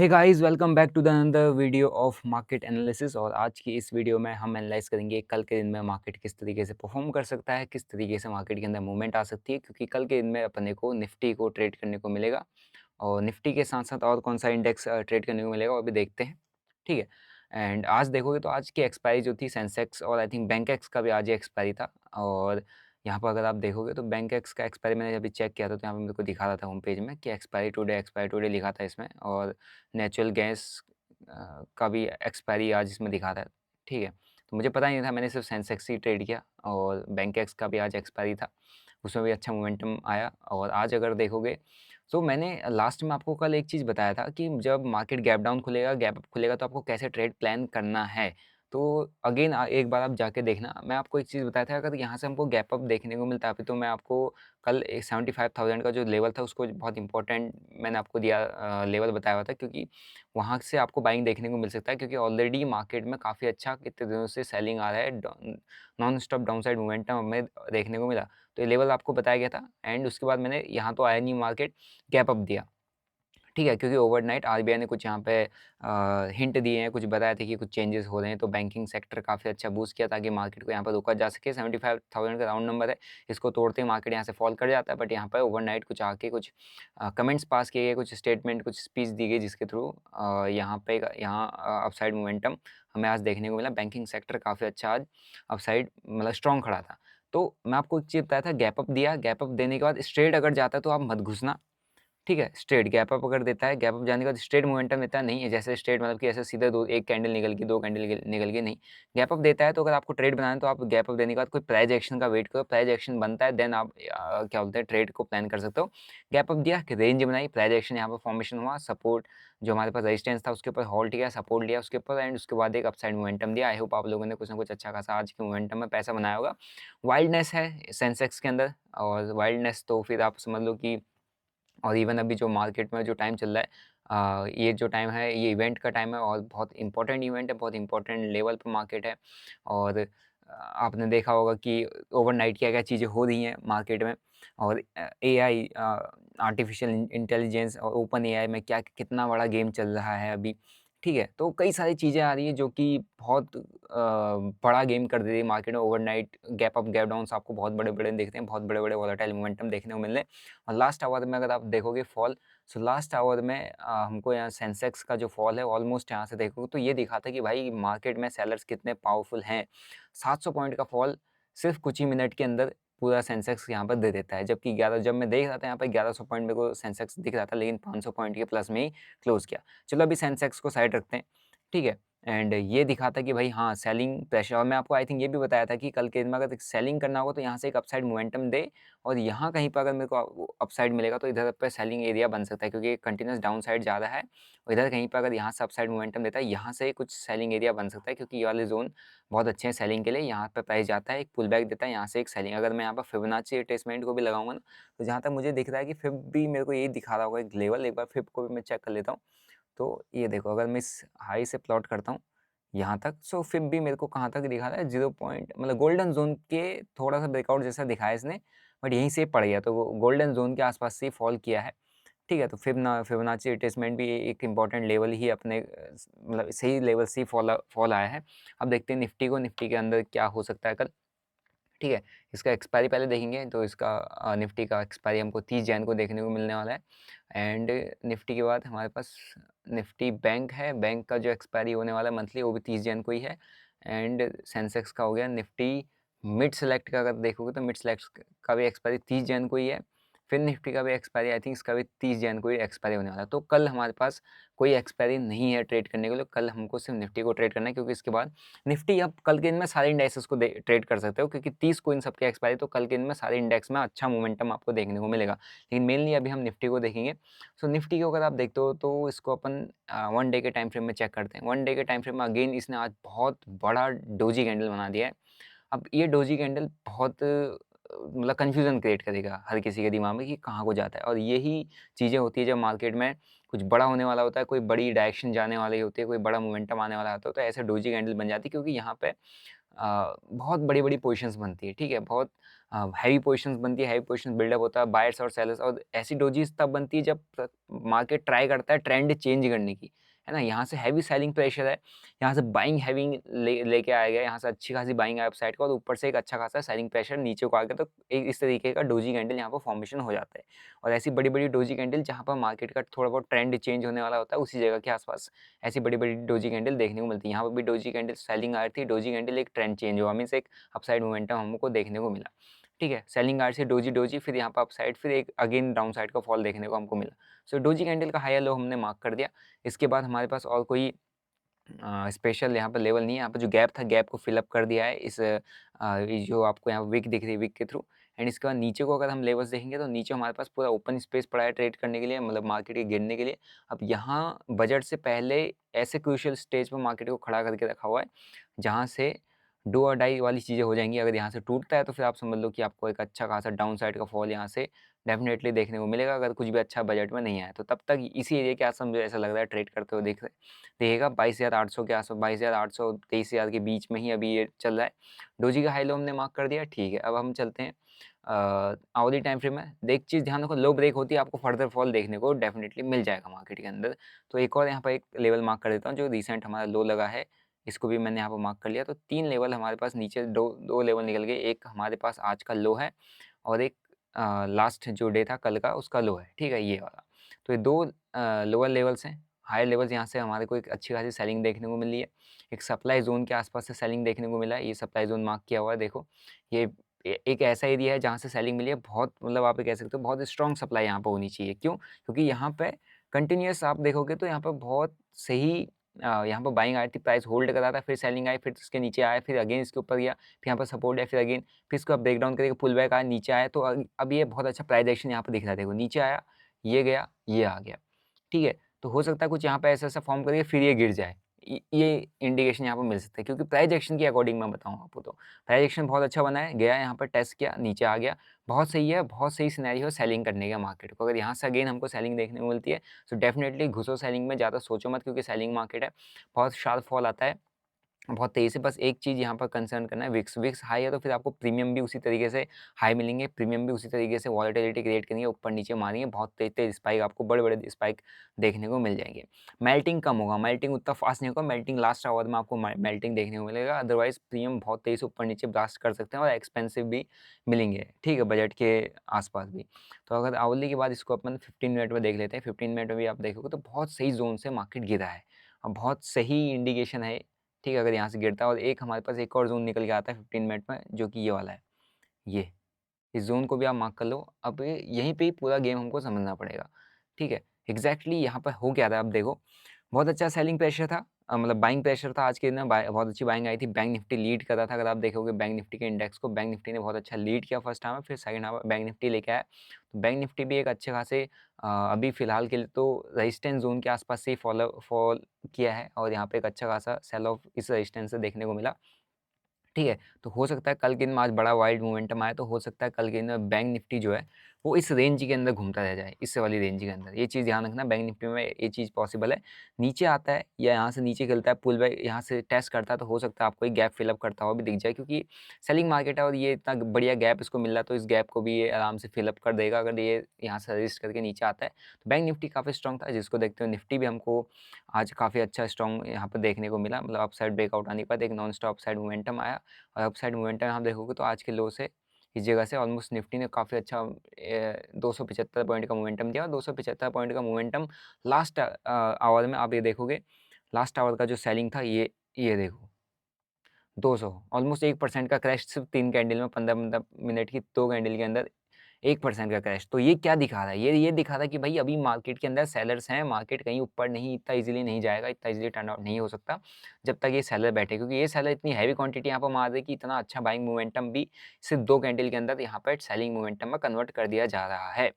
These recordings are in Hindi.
Hey guys welcome back to the another video of market analysis. और आज की इस वीडियो में हम एनालाइज करेंगे कल के दिन में मार्केट किस तरीके से परफॉर्म कर सकता है, किस तरीके से मार्केट के अंदर मूवमेंट आ सकती है। क्योंकि कल के दिन में अपने को निफ्टी को ट्रेड करने को मिलेगा और निफ्टी के साथ साथ और कौन सा इंडेक्स ट्रेड करने को मिलेगा वो भी देखते हैं। ठीक है। एंड आज देखोगे तो आज की एक्सपायरी जो थी सेंसेक्स और आई थिंक बैंक एक्स का भी आज ही एक्सपायरी था। और यहाँ पर अगर आप देखोगे तो बैंक एक्स का एक्सपायरी मैंने अभी चेक किया था तो यहाँ पे मेरे को दिखा रहा था होम पेज में कि एक्सपायरी टुडे लिखा था इसमें। और नेचुरल गैस का भी एक्सपायरी आज इसमें दिखा रहा है। ठीक है। तो मुझे पता ही नहीं था, मैंने सिर्फ सेंसेक्स ही ट्रेड किया और बैंक एक्स का भी आज एक्सपायरी था, उसमें भी अच्छा मोमेंटम आया। और आज अगर देखोगे तो मैंने लास्ट में आपको कल एक चीज़ बताया था कि जब मार्केट गैप डाउन खुलेगा, गैप अप खुलेगा तो आपको कैसे ट्रेड प्लान करना है। तो अगेन एक बार आप जाके देखना, मैं आपको एक चीज़ बताया था, अगर यहाँ से हमको गैप अप देखने को मिलता है अभी तो मैं आपको कल 75,000 का जो लेवल था उसको बहुत इंपॉर्टेंट मैंने आपको दिया, लेवल बताया हुआ था। क्योंकि वहाँ से आपको बाइंग देखने को मिल सकता है, क्योंकि ऑलरेडी मार्केट में काफ़ी अच्छा कितने दिनों से सेलिंग आ रहा है, non stop down side momentum हमें देखने को मिला। तो ये लेवल आपको बताया गया था एंड उसके बाद मैंने यहाँ तो आया नहीं मार्केट, गैप अप दिया। ठीक है, क्योंकि ओवरनाइट आरबीआई ने कुछ यहाँ पे हिंट दिए हैं, कुछ बताया था कि कुछ चेंजेस हो रहे हैं, तो बैंकिंग सेक्टर काफ़ी अच्छा बूस्ट किया ताकि मार्केट को यहाँ पर रोका जा सके। 75,000 का राउंड नंबर है, इसको तोड़ते ही मार्केट यहाँ से फॉल कर जाता है। बट यहाँ पर ओवरनाइट कुछ आके कुछ कमेंट्स पास किए गए, कुछ स्टेटमेंट, कुछ स्पीच दी गई जिसके थ्रू यहाँ अपसाइड मोमेंटम हमें आज देखने को मिला। बैंकिंग सेक्टर काफ़ी अच्छा आज अपसाइड मतलब स्ट्रॉन्ग खड़ा था। तो मैं आपको एक चीज़ बताया था, गैप अप दिया, गैप अप देने के बाद स्ट्रेट अगर जाता है तो आप मत घुसना। ठीक है, स्ट्रेट गैप अप अगर देता है, गैप अप जाने के बाद स्ट्रेट मोमेंटम देता है, नहीं है जैसे स्ट्रेट मतलब कि ऐसे सीधे दो, एक कैंडल निकल गई, 2 कैंडल निकल गई, नहीं। गैप अप देता है तो अगर आपको ट्रेड बनाना है तो आप गैप अप देने के बाद कोई प्राइस एक्शन का वेट करो, प्राइस एक्शन बनता है देन आप क्या बोलते हैं ट्रेड को प्लान कर सकते हो। गैप अप दिया, रेंज बनाई, प्राइस एक्शन यहाँ पर फॉर्मेशन हुआ, सपोर्ट जो हमारे पास रेजिस्टेंस था उसके ऊपर होल्ड किया, सपोर्ट लिया उसके ऊपर एंड उसके बाद एक अपसाइड मोमेंटम दिया। आई होप आप लोगों ने कुछ ना कुछ अच्छा खासा आज के मोमेंटम में पैसा बनाया होगा। वाइल्डनेस है सेंसेक्स के अंदर, और वाइल्डनेस तो फिर आप समझ लो कि, और इवन अभी जो मार्केट में जो टाइम चल रहा है, ये जो टाइम है ये इवेंट का टाइम है और बहुत इंपॉर्टेंट इवेंट है, बहुत इंपॉर्टेंट लेवल पर मार्केट है। और आपने देखा होगा कि ओवरनाइट क्या क्या चीज़ें हो रही हैं मार्केट में। और एआई, आर्टिफिशियल इंटेलिजेंस और ओपन एआई में क्या कितना बड़ा गेम चल रहा है अभी। ठीक है, तो कई सारी चीज़ें आ रही है जो कि बहुत बड़ा गेम कर दे रही है मार्केट में। Overnight gap up gap down आपको बहुत बड़े बड़े देखते हैं, बहुत बड़े बड़े वॉलेटाइल मोमेंटम देखने को मिल रहे हैं। और लास्ट आवर में अगर आप देखोगे फॉल, सो लास्ट आवर में हमको यहाँ सेंसेक्स का जो फॉल है ऑलमोस्ट यहाँ से देखोगे तो ये दिखाता है कि भाई मार्केट में सेलर्स कितने पावरफुल हैं। 700 पॉइंट का फॉल सिर्फ कुछ ही मिनट के अंदर पूरा सेंसेक्स यहाँ पर दे देता है। जबकि 11 जब मैं देख रहा था यहाँ पर 1100 पॉइंट मेरे को सेंसेक्स दिख रहा था, लेकिन 500 पॉइंट के प्लस में ही क्लोज किया। चलो अभी सेंसेक्स को साइड रखते हैं। ठीक है। एंड ये दिखाता कि भाई हाँ सेलिंग प्रेशर, और मैं आपको आई थिंक ये भी बताया था कि कल के दिन में अगर सेलिंग करना होगा तो यहाँ से एक अपसाइड मोमेंटम दे, और यहाँ कहीं पर अगर मेरे को अपसाइड मिलेगा तो इधर पे सेलिंग एरिया बन सकता है, क्योंकि कंटिन्यूस डाउन साइड ज़्यादा है। और इधर कहीं पर अगर यहाँ से अपसाइड मोमेंटम देता है, यहाँ से कुछ सेलिंग एरिया बन सकता है, क्योंकि ये वाले जोन बहुत अच्छे हैं सेलिंग के लिए। यहाँ पे प्राइस जाता है, एक पुल बैक देता है, यहाँ से एक सेलिंग। अगर मैं यहाँ पर फिबोनाची रिट्रेसमेंट को भी लगाऊंगा ना, तो जहाँ तक मुझे दिख रहा है कि फिब भी मेरे को यही दिखा रहा होगा एक लेवल। एक बार फिब को भी मैं चेक कर लेता हूँ। तो ये देखो, अगर मैं इस हाई से प्लॉट करता हूँ यहाँ तक, सो फिर भी मेरे को कहाँ तक दिखा रहा है, 0 पॉइंट मतलब गोल्डन जोन के थोड़ा सा ब्रेकआउट जैसा दिखाया इसने, बट यहीं से पड़ गया, तो गोल्डन जोन के आसपास से फॉल किया है। ठीक है, तो फिबोनाची रिट्रेसमेंट भी एक इंपॉर्टेंट लेवल ही अपने मतलब सही लेवल से फॉल आया है। अब देखते हैं निफ्टी को, निफ्टी के अंदर क्या हो सकता है कल। ठीक है, इसका एक्सपायरी पहले देखेंगे तो इसका निफ्टी का एक्सपायरी हमको 30 जैन को देखने को मिलने वाला है। एंड निफ्टी के बाद हमारे पास निफ्टी बैंक है, बैंक का जो एक्सपायरी होने वाला है मंथली वो भी 30 जैन को ही है। एंड सेंसेक्स का हो गया। निफ्टी मिड सेलेक्ट का अगर देखोगे तो मिड सेलेक्ट का भी एक्सपायरी 30 जैन को ही है। फिर निफ्टी का भी एक्सपायरी आई थिंक इसका भी 30 जैन को ही एक्सपायरी होने वाला है। तो कल हमारे पास कोई एक्सपायरी नहीं है ट्रेड करने के लिए, कल हमको सिर्फ निफ्टी को ट्रेड करना है, क्योंकि इसके बाद निफ्टी आप कल के दिन में सारे इंडेक्सेस को ट्रेड कर सकते हो, क्योंकि 30 को इन सबके एक्सपायरी, तो कल के दिन में सारे इंडेक्स में अच्छा मोमेंटम आपको देखने को मिलेगा। लेकिन मेनली अभी हम निफ्टी को देखेंगे। सो निफ्टी को अगर आप देखते हो तो इसको अपन 1 डे के टाइम फ्रेम में चेक करते हैं। 1 डे के टाइम फ्रेम में अगेन इसने आज बहुत बड़ा डोजी कैंडल बना दिया है। अब ये डोजी कैंडल बहुत मतलब कन्फ्यूज़न क्रिएट करेगा हर किसी के दिमाग में कि कहाँ को जाता है, और यही चीज़ें होती है जब मार्केट में कुछ बड़ा होने वाला होता है, कोई बड़ी डायरेक्शन जाने वाली होती है, कोई बड़ा मोमेंटम आने वाला होता है, तो ऐसे डोजी कैंडल बन जाती है। क्योंकि यहाँ पे बहुत बड़ी-बड़ी पोज़ीशंस बनती है, ठीक है? बहुत हैवी पोज़ीशंस बनती है, हैवी पोज़ीशंस बिल्डअप होता है बायर्स और सेलर्स, और ऐसी डोजीज़ तब बनती है जब मार्केट ट्राई करता है ट्रेंड चेंज करने की, है ना? यहाँ से हैवी सेलिंग प्रेशर है, यहाँ से बाइंग हैविंग लेके आया गया, यहाँ से अच्छी खासी बाइंग है अपसाइड को, और ऊपर से एक अच्छा खासा सेलिंग प्रेशर नीचे को आ गया, तो एक इस तरीके का डोजी कैंडल यहाँ पर फॉर्मेशन हो जाता है। और ऐसी बड़ी-बड़ी डोजी कैंडल जहाँ पर मार्केट का थोड़ा बहुत ट्रेंड चेंज होने वाला होता है, उसी जगह के आस-पास ऐसी बड़ी-बड़ी डोजी कैंडल देखने को मिलती है। यहाँ पे भी डोजी कैंडल सेलिंग आ रही थी, डोजी कैंडल एक ट्रेंड चेंज हुआ, मीन्स एक अपसाइड मोमेंटम हमको देखने को मिला। ठीक है? सेलिंग आ रही थी डोजी डोजी, फिर यहाँ पे अपसाइड, फिर एक अगेन डाउन साइड का फॉल देखने को हमको मिला। सो डोजी कैंडल का हायर लो हमने मार्क कर दिया। इसके बाद हमारे पास और कोई स्पेशल यहाँ पे लेवल नहीं है, यहाँ पे जो गैप था गैप को फिल अप कर दिया है इस ये जो आपको यहाँ विक दिख रही है विक के थ्रू। एंड इसके बाद नीचे को अगर हम लेवल्स देखेंगे तो नीचे हमारे पास पूरा ओपन स्पेस पड़ा है ट्रेड करने के लिए, मतलब मार्केट के गिरने के लिए। अब यहाँ बजट से पहले ऐसे क्रूशियल स्टेज पर मार्केट को खड़ा करके रखा हुआ है जहाँ से डू और डाई वाली चीज़ें हो जाएंगी। अगर यहाँ से टूटता है तो फिर आप समझ लो कि आपको एक अच्छा खासा डाउन साइड का फॉल यहाँ से डेफिनेटली देखने को मिलेगा, अगर कुछ भी अच्छा बजट में नहीं आया तो। तब तक इसी एरिया के आस-पास मुझे ऐसा लग रहा है ट्रेड करते हुए देखिएगा 22,800 के आस-पास, 22,800 23,000 के बीच में ही अभी ये चल रहा है। डोजी का हाई लो हमने मार्क कर दिया, ठीक है। अब हम चलते हैं आवली टाइम फ्रेम में। एक चीज़ ध्यान रखो, लो ब्रेक होती है आपको फर्दर फॉल देखने को डेफिनेटली मिल जाएगा मार्केट के अंदर। तो एक और यहाँ पर एक लेवल मार्क कर देता हूँ, जो रिसेंट हमारा लो लगा है, इसको भी मैंने यहाँ पर मार्क कर लिया। तो 3 लेवल हमारे पास नीचे, 2 लेवल निकल गए। एक हमारे पास आज का लो है और एक लास्ट जो डे था कल का उसका लो है, ठीक है, ये वाला। तो ये 2 लोअर लेवल्स हैं। हायर लेवल्स यहाँ से हमारे को एक अच्छी खासी सेलिंग देखने को मिल रही है। एक सप्लाई ज़ोन के आसपास से सेलिंग देखने को मिला है, ये सप्लाई ज़ोन मार्क किया हुआ है देखो। ये एक ऐसा एरिया है जहाँ से सेलिंग मिली है, बहुत मतलब आप ये कह सकते हो बहुत स्ट्रॉन्ग सप्लाई यहाँ पे होनी चाहिए। क्यों? क्योंकि यहाँ पे कंटिन्यूअस आप देखोगे तो यहाँ पे बहुत सही यहाँ पे बाइंग आई थी, प्राइस होल्ड कर रहा था, फिर सेलिंग आई, फिर इसके नीचे आया, फिर अगेन इसके ऊपर गया, फिर यहाँ पर सपोर्ट है, फिर अगेन, फिर इसको ब्रेक डाउन करके पुल बैक आया, नीचे आया। तो अब ये बहुत अच्छा प्राइस एक्शन यहाँ पे दिख रहा है, देखो नीचे आया, ये गया, ये आ गया, ठीक है। तो हो सकता है कुछ यहाँ पे ऐसा-ऐसा फॉर्म करके फिर ये गिर जाए। ये इंडिकेशन यहाँ पे मिल सकता है, क्योंकि प्राइस एक्शन के अकॉर्डिंग मैं बताऊँ आपको तो। प्राइस एक्शन बहुत अच्छा बना है, गया यहाँ पर टेस्ट किया, नीचे आ गया, बहुत सही है, बहुत सही सिनेरियो है सेलिंग करने का मार्केट को। अगर यहाँ से अगेन हमको सेलिंग देखने को मिलती है, तो डेफिनिटली घुसो सेलिंग में, ज़्यादा सोचो मत, क्योंकि सेलिंग मार्केट है, बहुत शार्प फॉल आता है। बहुत तेज़ी से। बस एक चीज़ यहाँ पर कंसर्न करना है, विक्स विक्स हाई है तो फिर आपको प्रीमियम भी उसी तरीके से हाई मिलेंगे, प्रीमियम भी उसी तरीके से वॉलेटिलिटी क्रिएट करेंगे, ऊपर नीचे मारेंगे, बहुत तेज़-तेज़ स्पाइक, आपको बड़े-बड़े स्पाइक देखने को मिल जाएँगे। मेल्टिंग कम होगा, मेल्टिंग उतना फास्ट नहीं होगा, मेल्टिंग लास्ट आवर में आपको मेल्टिंग देखने को मिलेगा, अदरवाइज़ प्रीमियम बहुत तेज़ी से ऊपर नीचे ब्लास्ट कर सकते हैं और एक्सपेंसिव भी मिलेंगे, ठीक है, बजट के आस-पास भी। तो अगर आवली के बाद इसको अपन 15 मिनट में देख लेते हैं, 15 मिनट में भी आप देखोगे तो बहुत सही ज़ोन से मार्केट गिरा है और बहुत सही इंडिकेशन है, ठीक है, अगर यहाँ से गिरता है। और एक हमारे पास एक और ज़ोन निकल के आता है 15 मिनट में, जो कि ये वाला है, ये। इस ज़ोन को भी आप मार्क कर लो। अब यहीं पे ही पूरा गेम हमको समझना पड़ेगा, ठीक है। एग्ज़ैक्टली यहाँ पर हो क्या रहा है, अब देखो, बहुत अच्छा सेलिंग प्रेशर था, मतलब बाइंग प्रेशर था आज के दिन में, बहुत अच्छी बाइंग आई थी, बैंक निफ्टी लीड कर रहा था। अगर आप देखोगे बैंक निफ्टी के इंडेक्स को, बैंक निफ्टी ने बहुत अच्छा लीड किया फर्स्ट हाफ में, फिर सेकंड हाफ में बैंक निफ्टी लेके आया। तो बैंक निफ्टी भी एक अच्छे खासे अभी फ़िलहाल के लिए तो रेजिस्टेंस ज़ोन के आसपास से ही फॉल किया है, और यहाँ पे एक अच्छा खासा सेल ऑफ इस रेजिस्टेंस से देखने को मिला। ठीक है? तो हो सकता है कल के दिन में आज बड़ा वाइड मोमेंटम आए, तो हो सकता है कल के दिन में बैंक निफ्टी जो है, वो इस रेंज के अंदर घूमता रह जाए, इस वाली रेंज के अंदर। ये चीज़ ध्यान रखना, बैंक निफ्टी में ये चीज़ पॉसिबल है। नीचे आता है या यहाँ से नीचे खेलता है, पुल बैक यहाँ से टेस्ट करता है, तो हो सकता है आपको एक गैप फिल अप करता हुआ भी दिख जाए, क्योंकि सेलिंग मार्केट है और ये इतना बढ़िया गैप इसको मिल रहा है, तो इस गैप को भी ये आराम से फिल अप कर देगा, अगर ये यहाँ से रजिस्ट करके नीचे आता है। तो बैंक निफ्टी काफ़ी स्ट्रॉन्ग था, जिसको देखते हुए निफ्टी भी हमको आज काफ़ी अच्छा स्ट्रॉन्ग यहाँ पे देखने को मिला। मतलब अपसाइड ब्रेकआउट आने के बाद एक नॉन स्टॉप अपसाइड मोमेंटम आया, और अपसाइड मोमेंटम आप देखोगे तो आज के लो से इस जगह से ऑलमोस्ट निफ्टी ने काफ़ी अच्छा 275 पॉइंट का मोमेंटम दिया, और 275 पॉइंट का मोमेंटम लास्ट आवर में आप ये देखोगे, लास्ट आवर का जो सेलिंग था, ये देखो 200, ऑलमोस्ट 1% का क्रैश सिर्फ 3 कैंडल में, 15-15 मिनट की 2 कैंडल के अंदर 1% का क्रैश। तो ये क्या दिखा रहा है? ये दिखा रहा है कि भाई अभी मार्केट के अंदर सेलर्स हैं, मार्केट कहीं ऊपर नहीं इतना ईज़िली नहीं जाएगा, इतना ईज़िली टर्न आउट नहीं हो सकता, जब तक ये सेलर बैठे। क्योंकि ये सेलर इतनी हैवी क्वांटिटी यहाँ पर मार रहे कि इतना अच्छा बाइंग मोमेंटम भी सिर्फ 2 कैंडल के अंदर यहाँ पर सेलिंग मोमेंटम में कन्वर्ट कर दिया जा रहा है।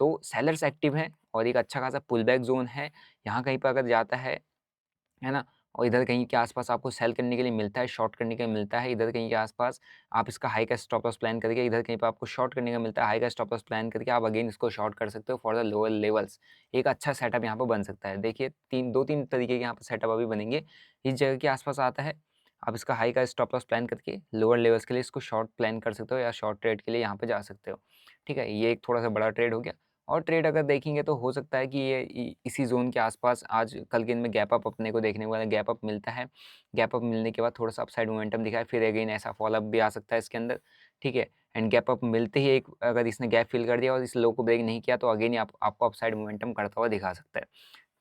तो सेलर्स एक्टिव हैं और एक अच्छा खासा पुल बैक ज़ोन है। यहाँ कहीं पर अगर जाता है ना? और इधर कहीं के आस-पास आपको सेल करने के लिए मिलता है, शॉर्ट करने के लिए मिलता है, इधर कहीं के आस-पास आप इसका हाई का स्टॉप लॉस प्लान करके, इधर कहीं पे आपको शॉर्ट करने का मिलता है, हाई का स्टॉप लॉस प्लान करके आप अगेन इसको शॉर्ट कर सकते हो फॉर द लोअर लेवल्स। एक अच्छा सेटअप यहाँ पे बन सकता है। देखिए 2-3 तरीके के यहाँ पे सेटअप अभी बनेंगे। इस जगह के आस-पास आता है, आप इसका हाई का स्टॉप लॉस प्लान करके लोअर लेवल्स के लिए इसको शॉर्ट प्लान कर सकते हो या शॉर्ट ट्रेड के लिए यहाँ पे जा सकते हो। ठीक है, ये एक थोड़ा-सा बड़ा ट्रेड हो गया। और ट्रेड अगर देखेंगे तो हो सकता है कि ये इसी ज़ोन के आसपास आज कल के दिन में गैप अप अपने को देखने को मिला। गैप अप मिलता है, गैप अप मिलने के बाद थोड़ा-सा अपसाइड मोमेंटम दिखाए, फिर अगेन ऐसा फॉल अप भी आ सकता है इसके अंदर। ठीक है, एंड गैप अप मिलते ही एक अगर इसने गैप फिल कर दिया और इस लो को ब्रेक नहीं किया तो अगेन ही आपको अपसाइड मोमेंटम करता हुआ दिखा सकता है।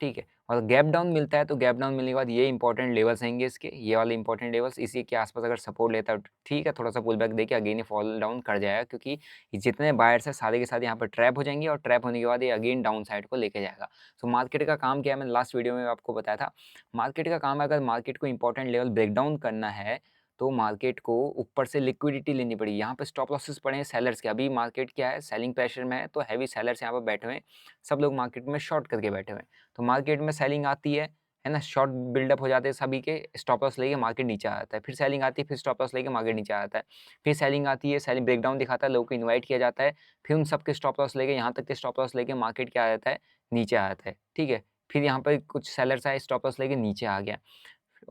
ठीक है, और गैप डाउन मिलता है तो गैप डाउन मिलने के बाद ये इंपॉर्टेंट लेवल्स रहेंगे इसके, ये वाले इंपॉर्टेंट लेवल्स इसी के आसपास अगर सपोर्ट लेता है ठीक है, थोड़ा-सा पुल बैक देके अगेन ये फॉल डाउन कर जाएगा, क्योंकि ये जितने बायर्स हैं सारे के सारे यहाँ पर ट्रैप हो जाएँगे और ट्रैप होने के बाद ये अगेन डाउन साइड को लेके जाएगा। सो मार्केट का काम क्या है, मैंने लास्ट वीडियो में आपको बताया था। मार्केट का काम है, अगर मार्केट को इंपॉर्टेंट लेवल ब्रेक डाउन करना है तो मार्केट को ऊपर से लिक्विडिटी लेनी पड़ेगी। यहाँ पे स्टॉप लॉसेस पड़े हैं सेलर्स के, अभी मार्केट क्या है, सेलिंग प्रेशर में है, तो हैवी सेलर्स यहाँ पर बैठे हुए हैं, सब लोग मार्केट में शॉर्ट करके बैठे हुए हैं। तो मार्केट में सेलिंग आती है ना, शॉर्ट बिल्डअप हो जाते हैं सभी के, स्टॉप लॉस लेके मार्केट नीचे आ जाता है, फिर सेलिंग आती है, फिर स्टॉप लॉस लेके मार्केट नीचे आ जाता है, फिर सेलिंग आती है, सेलिंग ब्रेकडाउन दिखाता है, लोगों को इनवाइट किया जाता है, फिर उन सबके स्टॉप लॉस लेके यहाँ तक के स्टॉप लॉस लेके मार्केट क्या आ जाता है, नीचे आ जाता है। ठीक है, फिर यहाँ पर कुछ सेलर्स आए, स्टॉप लॉस लेके नीचे आ गया।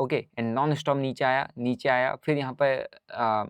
ओके, एंड नॉन स्टॉप नीचे आया, फिर यहाँ पर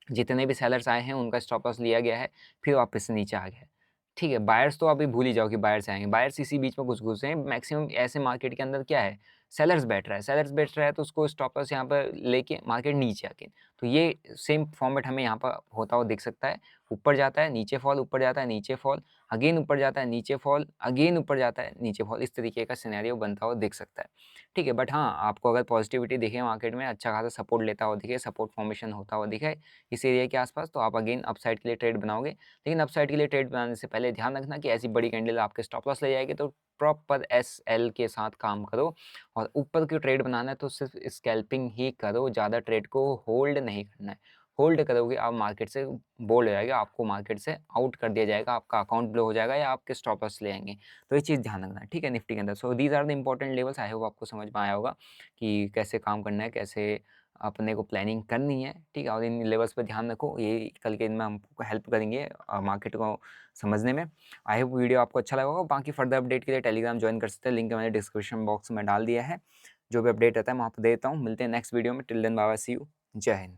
जितने भी सेलर्स आए हैं उनका स्टॉप लॉस लिया गया है, फिर वापस से नीचे आ गया है। ठीक है, बायर्स तो अभी भूल ही जाओ कि बायर्स आएँगे, बायर्स इसी बीच में घुस-घुस हैं, मैक्सिमम ऐसे मार्केट के अंदर क्या है, सेलर्स बैठ रहा है तो उसको स्टॉप लॉस यहाँ पर लेके मार्केट नीचे आके, तो ये सेम फॉर्मेट हमें यहाँ पर होता हुआ दिख सकता है। ऊपर जाता है, नीचे फॉल, ऊपर जाता है, नीचे फॉल, अगेन ऊपर जाता है, नीचे फॉल, अगेन ऊपर जाता है, नीचे फॉल, इस तरीके का सिनेरियो बनता हुआ दिख सकता है। ठीक है, बट हाँ, आपको अगर पॉजिटिविटी दिखे मार्केट में, अच्छा खासा सपोर्ट लेता हुआ दिखे, सपोर्ट फॉर्मेशन होता हुआ दिखे इस एरिया के आसपास, तो आप अगेन अपसाइड के लिए ट्रेड बनाओगे। लेकिन अपसाइड के लिए ट्रेड बनाने से पहले ध्यान रखना कि ऐसी बड़ी कैंडल आपके स्टॉप लॉस ले जाएगी, तो प्रॉपर एसएल के साथ काम करो, और ऊपर की ट्रेड बनाना है तो सिर्फ स्कैल्पिंग ही करो, ज़्यादा ट्रेड को होल्ड नहीं करना है। होल्ड करोगे आप मार्केट से बोल्ड हो जाएगा, आपको मार्केट से आउट कर दिया जाएगा, आपका अकाउंट ब्लो हो जाएगा या आपके स्टॉप लॉस ले आएंगे। तो ये चीज़ ध्यान रखना है, ठीक है, निफ्टी के अंदर। So these are the important levels, I hope आपको समझ में आया होगा कि कैसे काम करना है, कैसे अपने को प्लानिंग करनी है, ठीक है, और इन लेवल्स पे ध्यान रखो, ये कल के दिन में हमको हेल्प करेंगे मार्केट को समझने में। आई होप वीडियो आपको अच्छा लगा होगा। बाकी फर्दर अपडेट के लिए टेलीग्राम ज्वाइन कर सकते हैं, लिंक मैंने डिस्क्रिप्शन बॉक्स में डाल दिया है। जो भी अपडेट रहता है मैं आपको देता हूँ। मिलते हैं नेक्स्ट वीडियो में, till then bye bye, see you, जय हिंद।